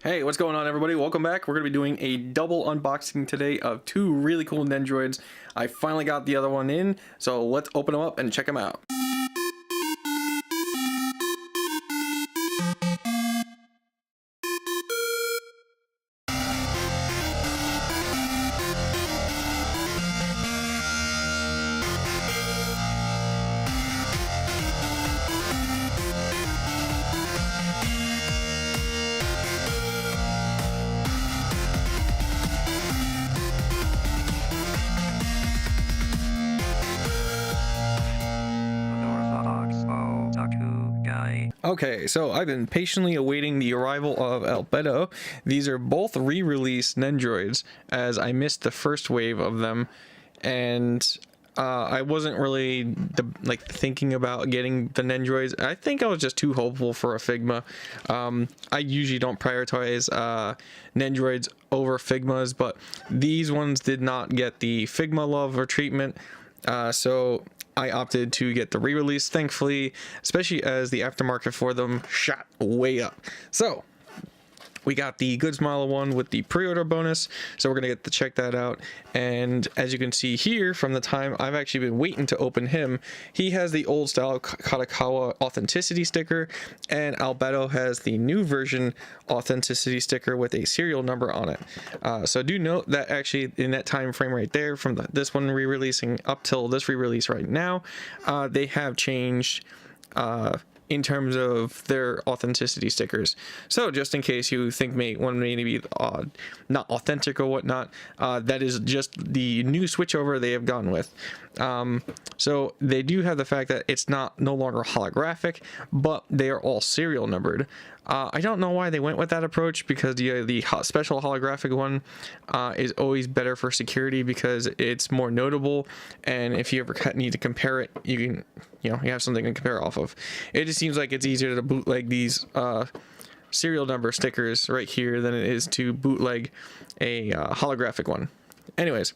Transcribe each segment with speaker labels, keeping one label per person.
Speaker 1: Hey, what's going on, everybody? Welcome back. We're going to be doing a double unboxing today of two really cool Nendoroids. I finally got the other one in, so let's open them up and check them out. Okay, so I've been patiently awaiting the arrival of Albedo. These are both re-released Nendoroids, as I missed the first wave of them, and I wasn't really thinking about getting the Nendoroids. I think I was just too hopeful for a Figma. I usually don't prioritize Nendoroids over Figmas, but these ones did not get the Figma love or treatment, so I opted to get the re-release, thankfully, especially as the aftermarket for them shot way up. So we got the Good Smile one with the pre-order bonus, so we're gonna get to check that out. And as you can see here, from the time I've actually been waiting to open him, he has the old style Katakawa authenticity sticker, and Albedo has the new version authenticity sticker with a serial number on it. So do note that actually in that time frame right there, from this one re-releasing up till this re-release right now, they have changed in terms of their authenticity stickers. So just in case you think one may be not authentic or whatnot, that is just the new switchover they have gone with. So they do have the fact that it's no longer holographic, but they are all serial numbered. I don't know why they went with that approach, because the special holographic one is always better for security because it's more notable, and if you ever need to compare it, you have something to compare off of. It just seems like it's easier to bootleg these serial number stickers right here than it is to bootleg a holographic one. Anyways,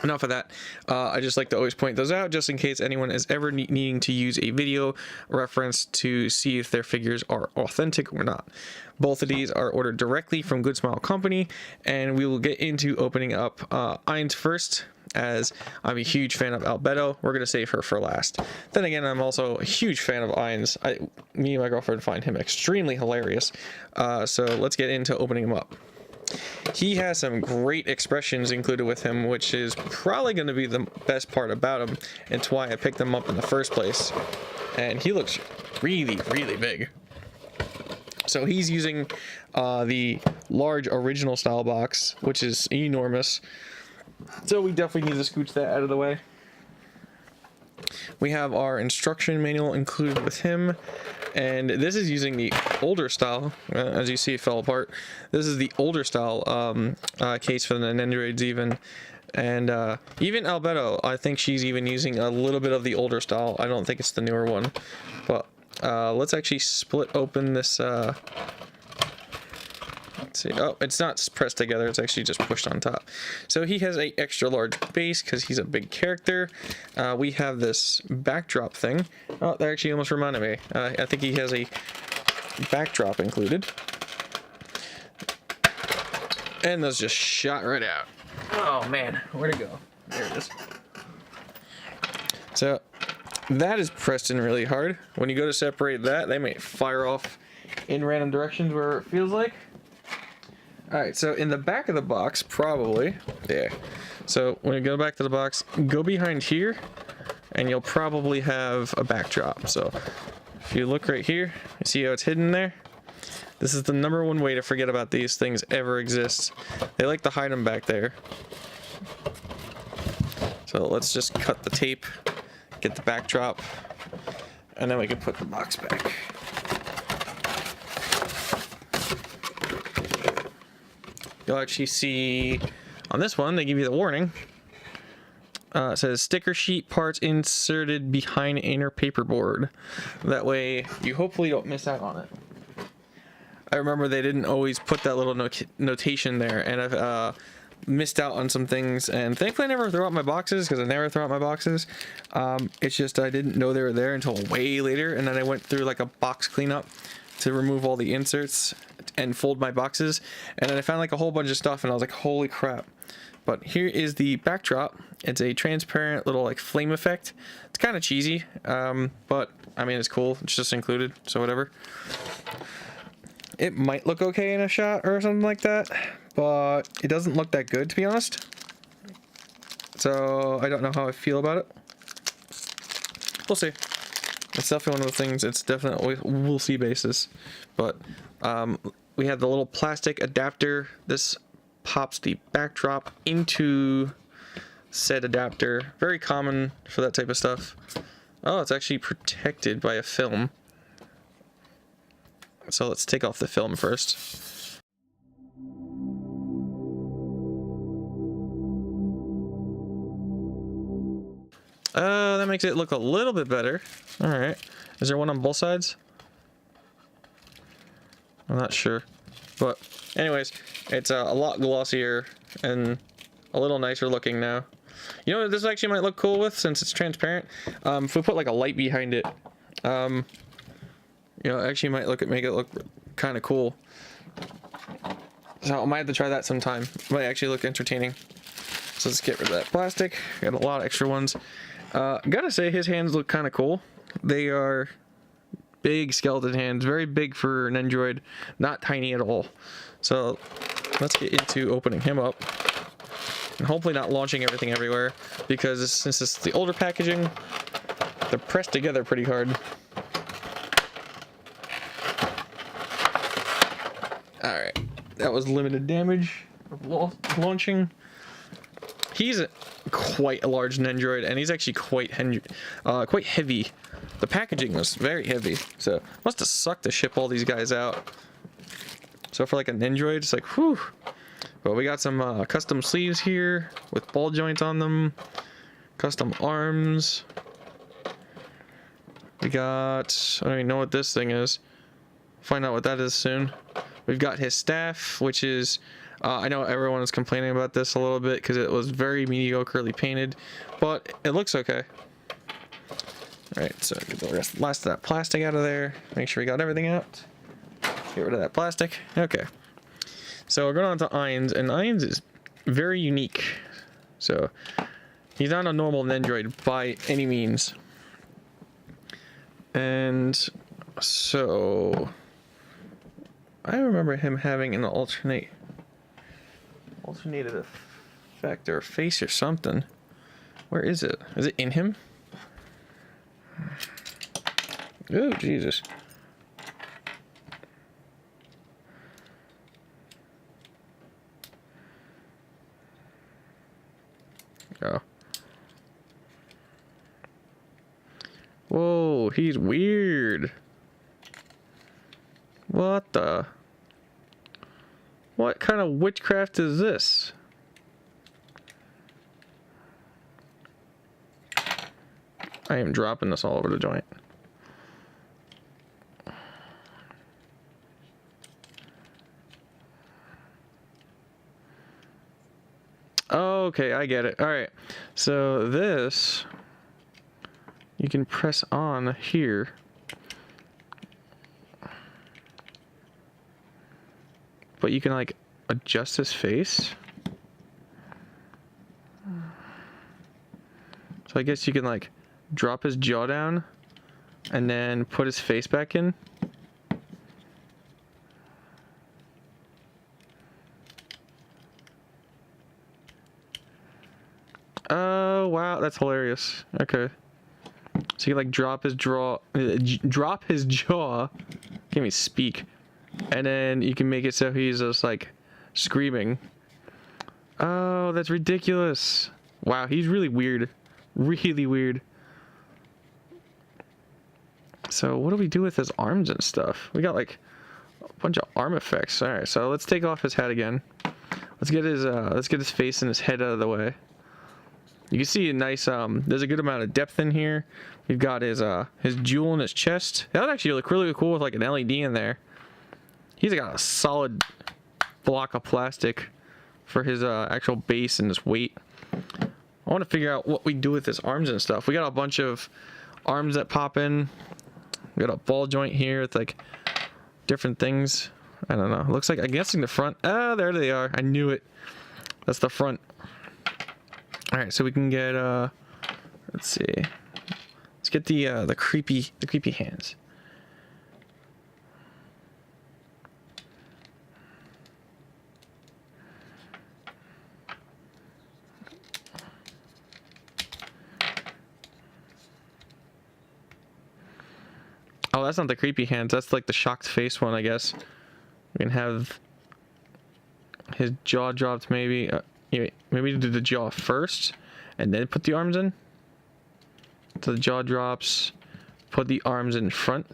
Speaker 1: enough of that. I just like to always point those out just in case anyone is ever needing to use a video reference to see if their figures are authentic or not. Both of these are ordered directly from Good Smile Company, and we will get into opening up Ainz first, as I'm a huge fan of Albedo. We're going to save her for last. Then again, I'm also a huge fan of Ainz. Me and my girlfriend find him extremely hilarious. So let's get into opening him up. He has some great expressions included with him, which is probably going to be the best part about him. It's why I picked him up in the first place. And he looks really, really big. So he's using the large original style box, which is enormous. So we definitely need to scooch that out of the way. We have our instruction manual included with him, and this is using the older style. As you see, it fell apart. This is the older style case for the Nendoroids even. And even Albedo, I think she's even using a little bit of the older style. I don't think it's the newer one. But let's actually split open this. Let's see. Oh, it's not pressed together. It's actually just pushed on top. So he has a extra large base because he's a big character. We have this backdrop thing. Oh, that actually almost reminded me. I think he has a backdrop included. And those just shot right out. Oh man, where'd it go? There it is. So that is pressed in really hard. When you go to separate that, they may fire off in random directions where it feels like. Alright, so in the back of the box, probably, yeah. So when you go back to the box, go behind here, and you'll probably have a backdrop. So if you look right here, you see how it's hidden there? This is the #1 way to forget about these things ever exists. They like to hide them back there. So let's just cut the tape, get the backdrop, and then we can put the box back. You'll actually see on this one, they give you the warning. It says sticker sheet parts inserted behind inner paperboard. That way you hopefully don't miss out on it. I remember they didn't always put that little notation there, and I've missed out on some things, and thankfully I never throw out my boxes, because I never throw out my boxes. It's just I didn't know they were there until way later, and then I went through like a box cleanup to remove all the inserts and fold my boxes, and then I found like a whole bunch of stuff, and I was like, holy crap. But here is the backdrop. It's a transparent little like flame effect. It's kind of cheesy, but I mean, it's cool. It's just included, so whatever. It might look okay in a shot or something like that, but it doesn't look that good, to be honest. So I don't know how I feel about it. We'll see. It's definitely one of the things. It's definitely we'll see basis. But we have the little plastic adapter. This pops the backdrop into said adapter. Very common for that type of stuff. Oh, it's actually protected by a film. So let's take off the film first. That makes it look a little bit better. Alright. Is there one on both sides? I'm not sure. But anyways, it's a lot glossier and a little nicer looking now. You know what this actually might look cool with, since it's transparent? If we put like a light behind it, you know, actually might make it look kind of cool. So I might have to try that sometime. It might actually look entertaining. So let's get rid of that plastic. Got a lot of extra ones. Gotta say, his hands look kind of cool. They are big skeleton hands, very big for an Nendoroid, not tiny at all. So let's get into opening him up. And hopefully not launching everything everywhere, because since it's the older packaging, they're pressed together pretty hard. Alright, that was limited damage of launching. He's quite a large Nendoroid, and he's actually quite heavy. The packaging was very heavy, so must have sucked to ship all these guys out. So for like a Nendoroid, it's like, whew. But we got some custom sleeves here with ball joints on them, custom arms. We got, I don't even know what this thing is. Find out what that is soon. We've got his staff, which is, I know everyone is complaining about this a little bit because it was very mediocrely painted, but it looks okay. Alright, so get the last of that plastic out of there. Make sure we got everything out. Get rid of that plastic. Okay. So we're going on to Ainz, and Ainz is very unique. So he's not a normal Nendoroid by any means. And so I remember him having an alternated effect or face or something. Where is it? Is it in him? Oh, Jesus. Oh. Whoa, he's weird. What the? What kind of witchcraft is this? I am dropping this all over the joint. Okay, I get it. All right, so this you can press on here, but you can like adjust his face. So I guess you can like drop his jaw down and then put his face back in. Oh wow, that's hilarious. Okay, so you can like drop his jaw, can't even speak, and then you can make it so he's just like screaming. Oh, that's ridiculous. Wow, he's really weird, really weird. So what do we do with his arms and stuff? We got like a bunch of arm effects. All right, so let's take off his head again. Let's get his face and his head out of the way. You can see a nice, there's a good amount of depth in here. We've got his jewel in his chest. That would actually look really cool with like an LED in there. He's got a solid block of plastic for his actual base and his weight. I want to figure out what we do with his arms and stuff. We got a bunch of arms that pop in. We got a ball joint here. It's like different things. I don't know. Looks like, I'm guessing the front. Ah, there they are. I knew it. That's the front. All right, so we can get let's see. Let's get the creepy hands. Oh, that's not the creepy hands. That's like the shocked face one, I guess. We can have his jaw dropped, maybe. Yeah, maybe do the jaw first, and then put the arms in. So the jaw drops. Put the arms in front,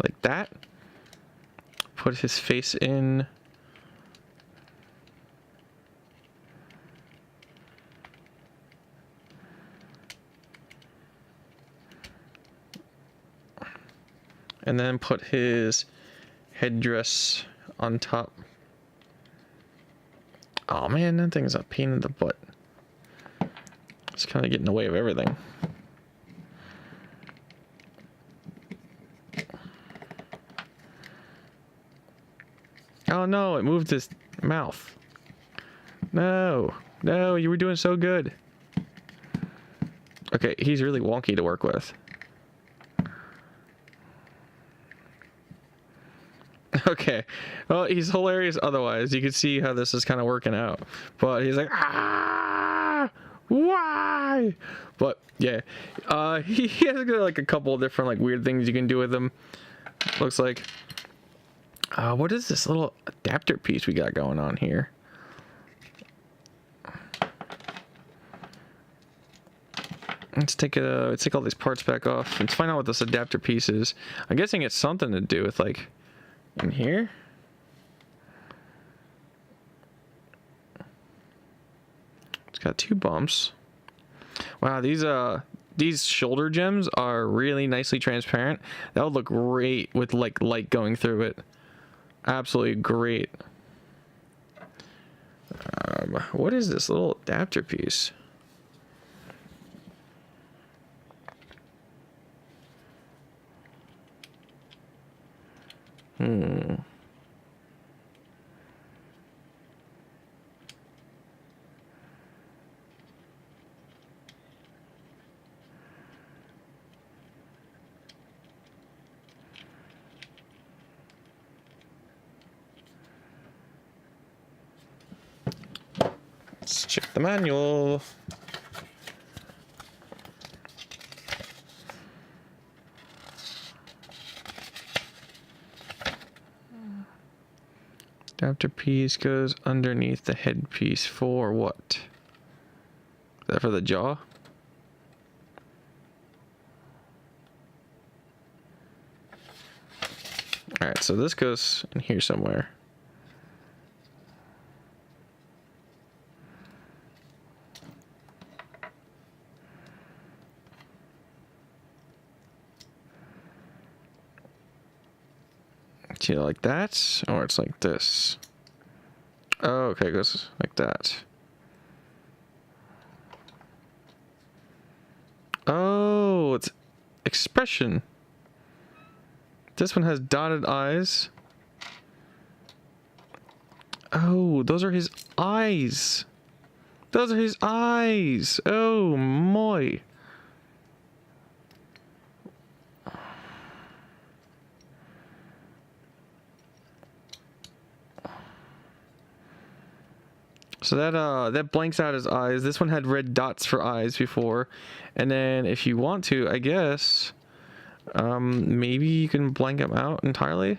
Speaker 1: like that. Put his face in. And then put his headdress on top. Oh man, that thing's a pain in the butt. It's kind of getting in the way of everything. Oh no, it moved his mouth. No, no, you were doing so good. Okay, he's really wonky to work with. Okay, well, he's hilarious otherwise. You can see how this is kind of working out. But he's like, ah, why? But yeah, he has like a couple of different like weird things you can do with him. Looks like. What is this little adapter piece we got going on here? Let's take all these parts back off. Let's find out what this adapter piece is. I'm guessing it's something to do with like in here. It's got 2 bumps. Wow, these shoulder gems are really nicely transparent. That would look great with like light going through it. Absolutely great. What is this little adapter piece? Let's check the manual. Adapter piece goes underneath the headpiece for what? Is that for the jaw? Alright, so this goes in here somewhere. It's either like that, or it's like this. Oh, okay, it goes like that. Oh, it's expression. This one has dotted eyes. Oh, those are his eyes. Those are his eyes. Oh, my. So that blanks out his eyes. This one had red dots for eyes before. And then if you want to, I guess, maybe you can blank them out entirely.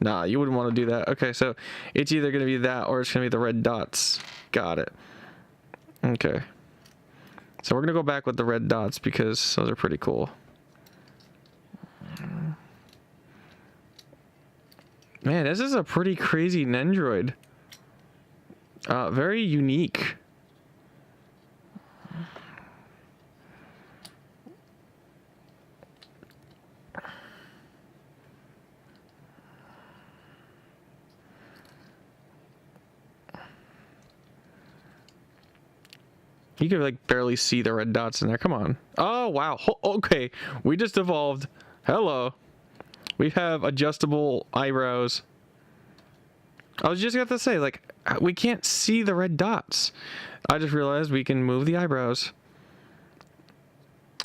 Speaker 1: Nah, you wouldn't want to do that. Okay, so it's either going to be that or it's going to be the red dots. Got it. Okay. So we're going to go back with the red dots because those are pretty cool. Man, this is a pretty crazy Nendoroid. Very unique. You can like barely see the red dots in there. Come on. Oh, wow. Okay. We just evolved Hello. We have adjustable eyebrows. I was just going to say, like, we can't see the red dots. I just realized we can move the eyebrows.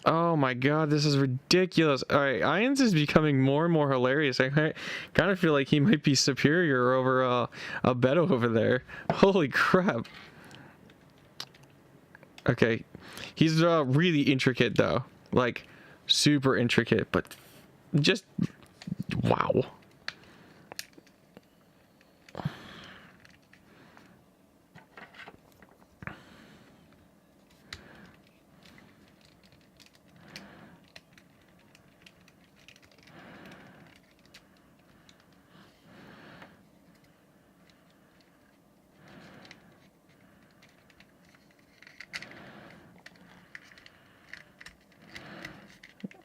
Speaker 1: Oh my god, this is ridiculous. Alright, Ainz is becoming more and more hilarious. I kind of feel like he might be superior over Albedo over there. Holy crap. Okay, he's really intricate though. Like, super intricate, but just wow.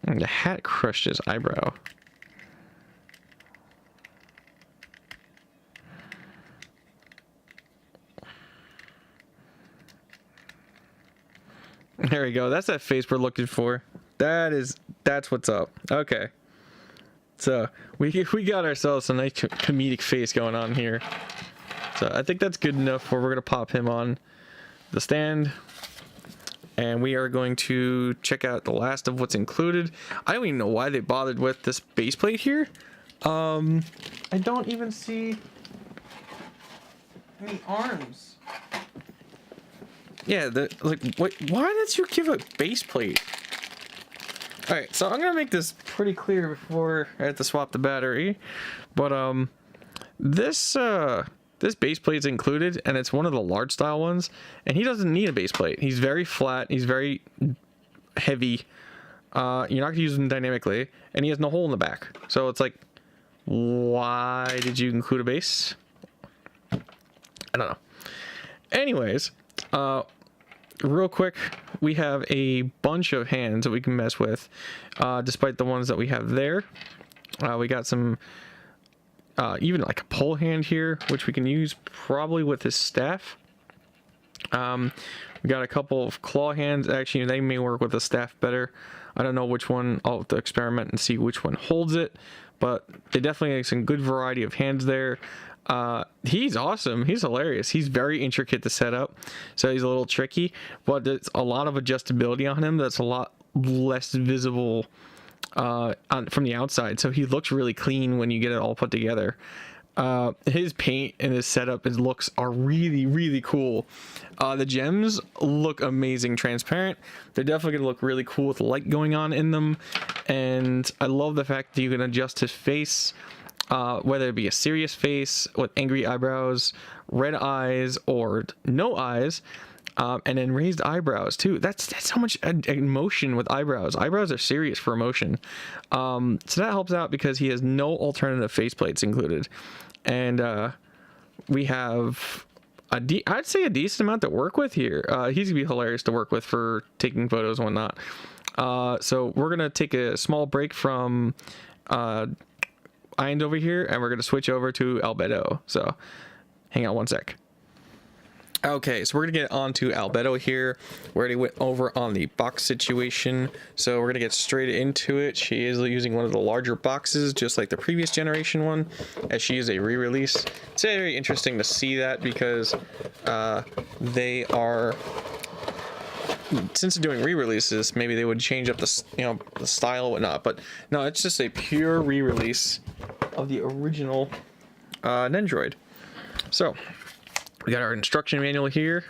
Speaker 1: The hat crushed his eyebrow. There we go. That's that face we're looking for. That's what's up. Okay. So we got ourselves a nice comedic face going on here. So I think that's good enough where we're gonna pop him on the stand. And we are going to check out the last of what's included. I don't even know why they bothered with this base plate here. I don't even see any arms. Yeah, why did you give a base plate? Alright, so I'm gonna make this pretty clear before I have to swap the battery. But this base plate's included, and it's one of the large style ones, and he doesn't need a base plate. He's very flat, he's very heavy. You're not gonna use him dynamically, and he has no hole in the back. So it's like, why did you include a base? I don't know. Anyways, real quick, we have a bunch of hands that we can mess with, despite the ones that we have there. We got some even like a pole hand here, which we can use probably with his staff. We got a couple of claw hands. Actually, they may work with the staff better. I don't know which one. I'll have to experiment and see which one holds it, but they definitely have some good variety of hands there. He's awesome. He's hilarious. He's very intricate to set up, so he's a little tricky, but there's a lot of adjustability on him that's a lot less visible from the outside, so he looks really clean when you get it all put together. His paint and his setup, his looks are really cool. The gems look amazing transparent. They're definitely gonna look really cool with light going on in them, and I love the fact that you can adjust his face, whether it be a serious face with angry eyebrows, red eyes, or no eyes. And then raised eyebrows too. That's so much emotion with eyebrows. Eyebrows are serious for emotion. So that helps out because he has no alternative faceplates included. And we have I'd say a decent amount to work with here. He's gonna be hilarious to work with for taking photos and whatnot. So we're gonna take a small break from Ainz over here, and we're gonna switch over to Albedo. So hang on one sec. Okay, so we're gonna get on to Albedo here. We already went over on the box situation, so we're gonna get straight into it. She is using one of the larger boxes, just like the previous generation one, as she is a re-release. It's very interesting to see that because they are, since they're doing re-releases, maybe they would change up the the style and whatnot. But no, it's just a pure re-release of the original Nendoroid. So we got our instruction manual here.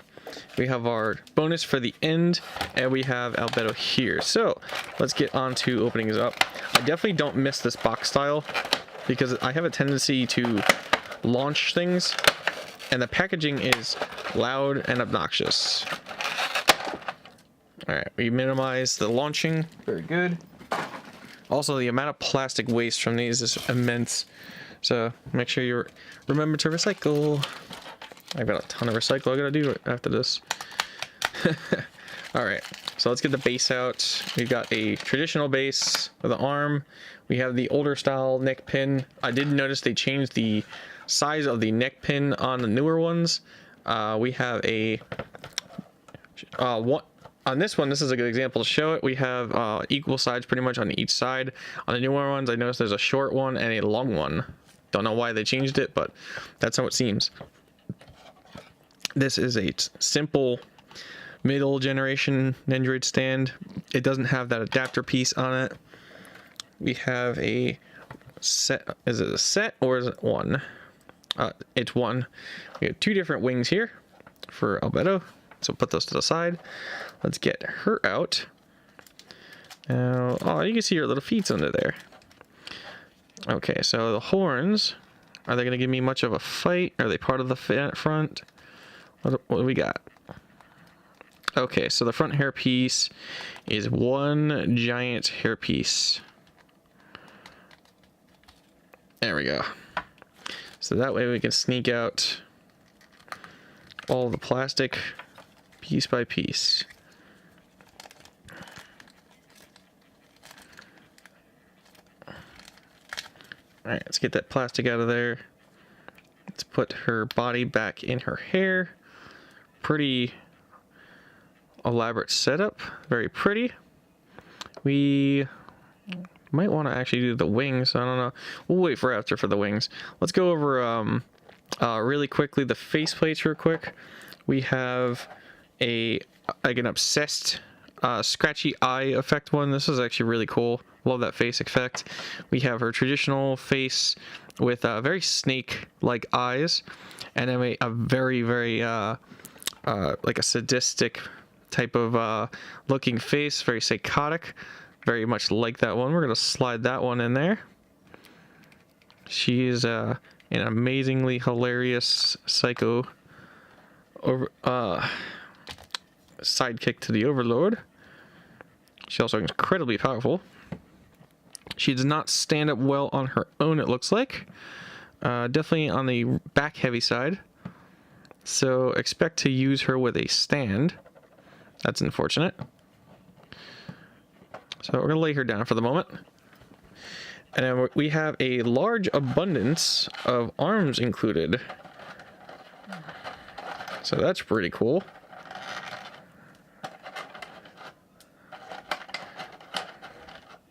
Speaker 1: We have our bonus for the end, and we have Albedo here. So let's get on to opening this up. I definitely don't miss this box style because I have a tendency to launch things, and the packaging is loud and obnoxious. All right, we minimize the launching. Very good. Also, the amount of plastic waste from these is immense. So make sure you remember to recycle. I've got a ton of recycle I gotta do after this. All right, so let's get the base out. We've got a traditional base with an arm. We have the older style neck pin. I did notice they changed the size of the neck pin on the newer ones. We have a on this one, this is a good example to show it. We have equal sides pretty much on each side. On the newer ones, I noticed there's a short one and a long one. Don't know why they changed it, but that's how it seems. This is a simple middle generation Nendoroid stand. It doesn't have that adapter piece on it. We have a set. Is it a set or is it one? It's one. We have two different wings here for Albedo. So put those to the side. Let's get her out. Now, oh, you can see her little feet under there. Okay, so the horns, are they going to give me much of a fight? Are they part of the front? What do we got? Okay, so the front hairpiece is one giant hairpiece. There we go. So that way we can sneak out all the plastic piece by piece. Alright, let's get that plastic out of there. Let's put her body back in her hair. Pretty elaborate setup. Very pretty. We might want to actually do the wings. I don't know. We'll wait for after for the wings. Let's go over really quickly the face plates real quick. We have like an obsessed scratchy eye effect one. This is actually really cool. Love that face effect. We have her traditional face with very snake-like eyes, and then a very like a sadistic type of looking face, very psychotic, very much like that one. We're gonna slide that one in there. She is an amazingly hilarious psycho sidekick to the Overlord. She's also incredibly powerful. She does not stand up well on her own, it looks like. Definitely on the back heavy side. So expect to use her with a stand. That's unfortunate. So we're going to lay her down for the moment. And then we have a large abundance of arms included. So that's pretty cool.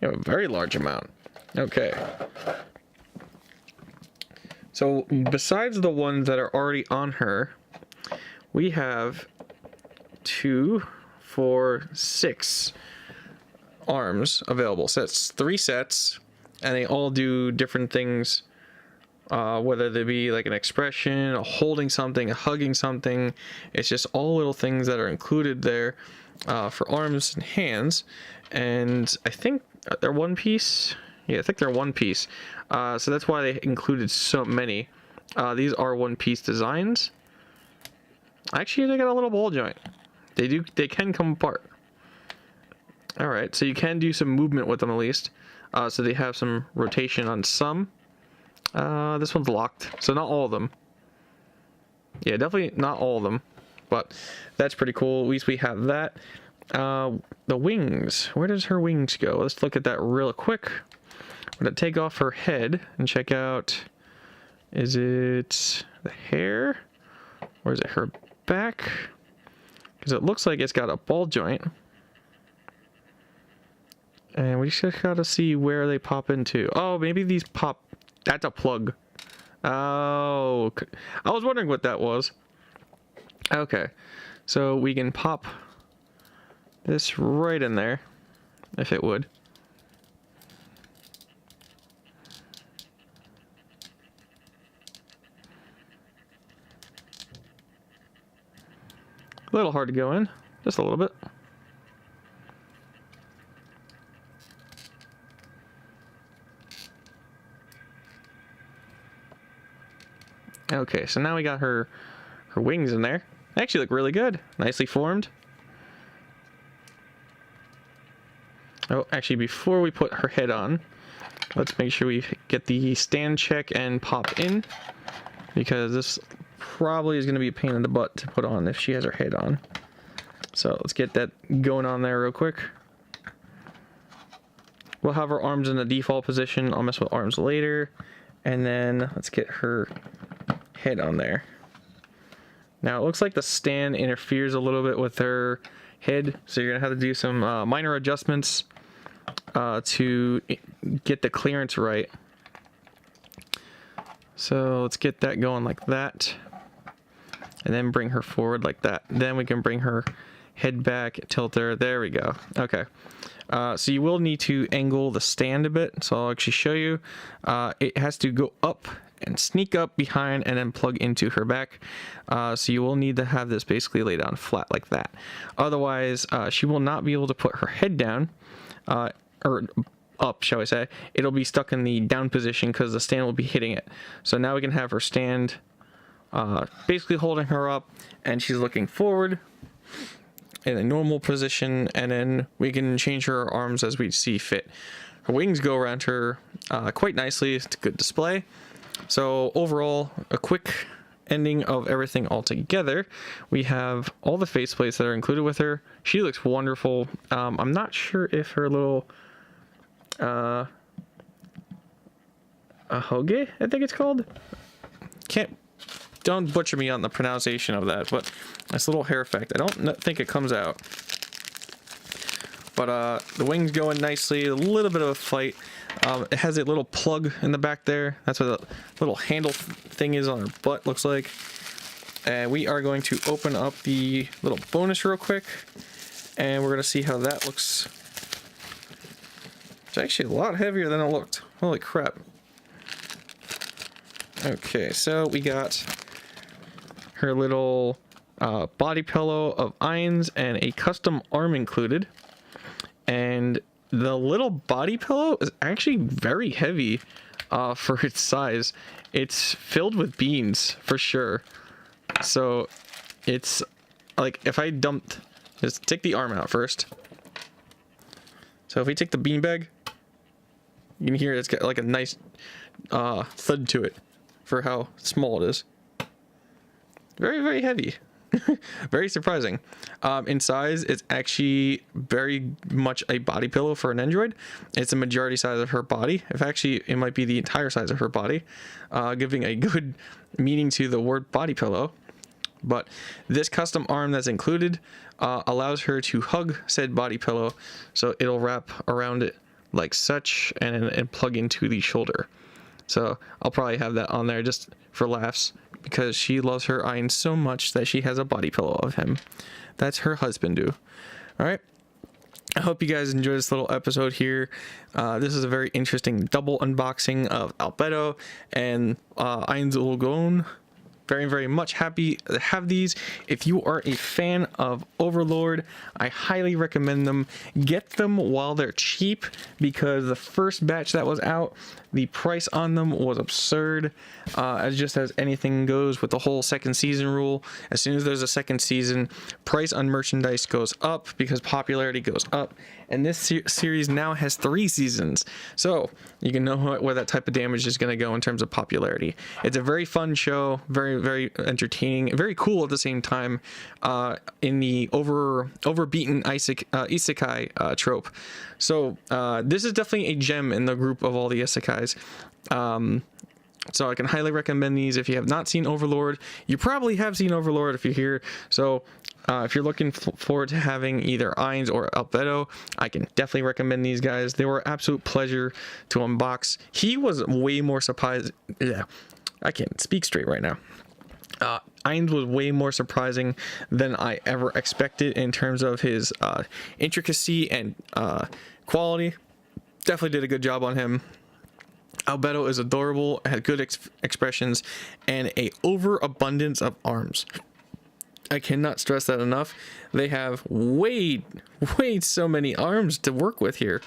Speaker 1: You have a very large amount. Okay. So besides the ones that are already on her, we have 2, 4, 6 arms available. So that's 3 sets, and they all do different things. Whether they be like an expression, a holding something, a hugging something. It's just all little things that are included there for arms and hands. And I think they're one piece. Yeah, I think they're one piece. So that's why they included so many. These are one piece designs. Actually, they got a little ball joint. They can come apart. All right, so you can do some movement with them at least. So they have some rotation on some. This one's locked, so not all of them. Yeah, definitely not all of them, but that's pretty cool. At least we have that. The wings. Where does her wings go? Let's look at that real quick. I'm gonna take off her head and check out. Is it the hair, or is it her back? Because it looks like it's got a ball joint. And we just gotta see where they pop into. Oh, maybe these pop. That's a plug. Oh, I was wondering what that was. Okay, so we can pop this right in there, if it would. A little hard to go in, just a little bit. Okay, so now we got her wings in there. They actually look really good. Nicely formed. Oh, actually, before we put her head on, let's make sure we get the stand check and pop in, because this probably is going to be a pain in the butt to put on if she has her head on. So let's get that going on there real quick. We'll have her arms in the default position. I'll mess with arms later. And then let's get her head on there. Now it looks like the stand interferes a little bit with her head, so you're gonna have to do some minor adjustments to get the clearance right. So let's get that going like that, and then bring her forward like that. Then we can bring her head back, tilt her. There we go. Okay. So you will need to angle the stand a bit. So I'll actually show you. It has to go up and sneak up behind and then plug into her back. So you will need to have this basically lay down flat like that. Otherwise, she will not be able to put her head down, or up, shall I say. It'll be stuck in the down position because the stand will be hitting it. So now we can have her stand basically holding her up, and she's looking forward in a normal position, and then we can change her arms as we see fit. Her wings go around her quite nicely. It's a good display. So overall, a quick ending of everything all together. We have all the faceplates that are included with her. She looks wonderful. I'm not sure if her little a hoge, I think it's called. Don't butcher me on the pronunciation of that, but this little hair effect, I don't think it comes out. But the wings going nicely, a little bit of a fight. It has a little plug in the back there. That's what the little handle thing is on her butt, looks like. And we are going to open up the little bonus real quick, and we're going to see how that looks. It's actually a lot heavier than it looked. Holy crap. Okay, so we got her little body pillow of Ainz and a custom arm included. And the little body pillow is actually very heavy for its size. It's filled with beans for sure. So it's like, if I dumped, just take the arm out first. So if we take the beanbag, you can hear it's got like a nice thud to it for how small it is. Very, very heavy. Very surprising. In size, it's actually very much a body pillow for an Nendoroid. It's the majority size of her body. If actually, it might be the entire size of her body, giving a good meaning to the word body pillow. But this custom arm that's included allows her to hug said body pillow, so it'll wrap around it like such and plug into the shoulder. So I'll probably have that on there just for laughs, because she loves her Ainz so much that she has a body pillow of him. That's her husband do. All right. I hope you guys enjoyed this little episode here. This is a very interesting double unboxing of Albedo and Ainz Ooal Gown. Very, very much happy to have these. If you are a fan of Overlord, I highly recommend them. Get them while they're cheap, because the first batch that was out, the price on them was absurd. As anything goes with the whole second season rule, as soon as there's a second season, price on merchandise goes up because popularity goes up. And this series now has 3 seasons, so you can know where that type of damage is going to go in terms of popularity. It's a very fun show, very, very entertaining, very cool at the same time, in the overbeaten Isekai trope. So this is definitely a gem in the group of all the Isekais. So I can highly recommend these. If you have not seen Overlord, you probably have seen Overlord if you're here. So if you're looking forward to having either Ainz or Albedo, I can definitely recommend these guys. They were an absolute pleasure to unbox. He was way more surprised. Yeah, I can't speak straight right now. Ainz was way more surprising than I ever expected in terms of his intricacy and quality. Definitely did a good job on him. Albedo is adorable, had good expressions, and a overabundance of arms. I cannot stress that enough. They have way so many arms to work with here.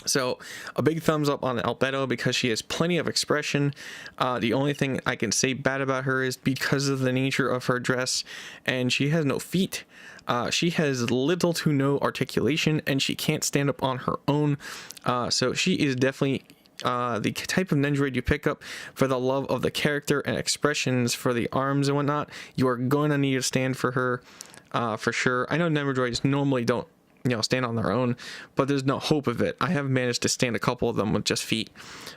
Speaker 1: So a big thumbs up on Albedo because she has plenty of expression. The only thing I can say bad about her is because of the nature of her dress, and she has no feet. She has little to no articulation, and she can't stand up on her own. So she is definitely the type of Nendoroid you pick up for the love of the character and expressions for the arms and whatnot. You are going to need to stand for her for sure. I know Nendoroids normally don't, stand on their own, but there's no hope of it. I have managed to stand a couple of them with just feet,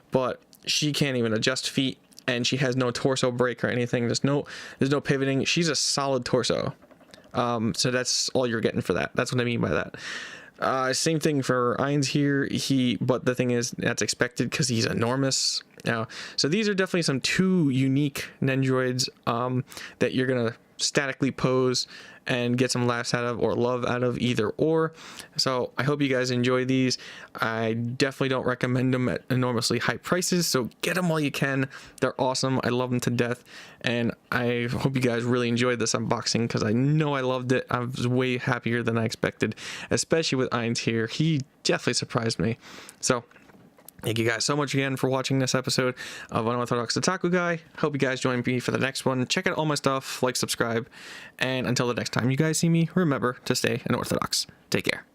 Speaker 1: but she can't even adjust feet, and she has no torso break or anything. There's no pivoting. She's a solid torso. So that's all you're getting for that. That's what I mean by that. Same thing for Ainz here. But the thing is, that's expected because he's enormous. Now, so these are definitely some two unique Nendoroids that you're gonna statically pose and get some laughs out of or love out of, either or. So I hope you guys enjoy these. I definitely don't recommend them at enormously high prices, so get them while you can. They're awesome. I love them to death, and I hope you guys really enjoyed this unboxing because I know I loved it. I was way happier than I expected, especially with Ainz here. He definitely surprised me. So thank you guys so much again for watching this episode of Unorthodox Otaku Guy. Hope you guys join me for the next one. Check out all my stuff, like, subscribe, and until the next time you guys see me, remember to stay unorthodox. Take care.